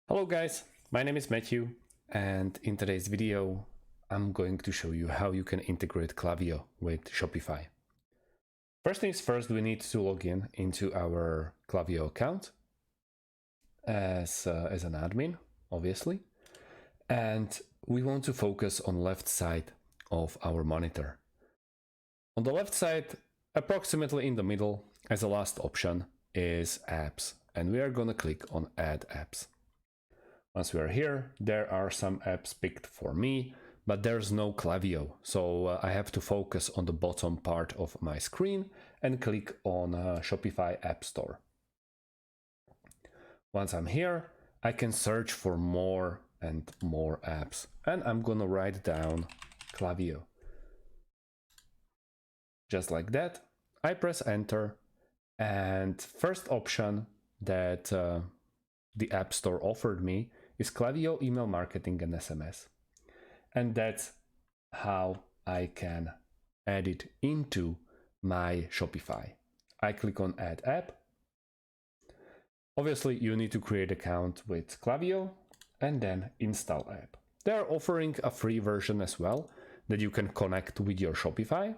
Hello guys, my name is Matthew, and in today's video I'm going to show you how you can integrate Klaviyo with Shopify. First things first, we need to log in into our Klaviyo account as an admin, obviously, and we want to focus on left side of our monitor. On the left side, approximately in the middle, as a last option, is apps, and we are going to click on add apps. Once we are here, there are some apps picked for me, but there's no Klaviyo, so I have to focus on the bottom part of my screen and click on Shopify App Store. Once I'm here, I can search for more and more apps, and I'm gonna write down Klaviyo. Just like that, I press enter, and first option that the App Store offered me is Klaviyo email marketing and SMS. And that's how I can add it into my Shopify. I click on add app. Obviously, you need to create an account with Klaviyo and then install app. They are offering a free version as well that you can connect with your Shopify,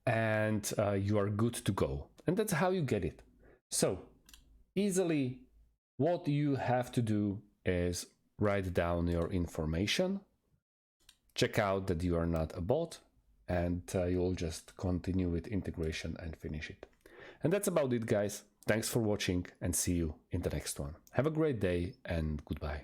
and you are good to go. And that's how you get it. So easily, what you have to do is write down your information, check out that you are not a bot, and you'll just continue with integration and finish it. And that's about it, guys. Thanks for watching and see you in the next one. Have a great day and goodbye.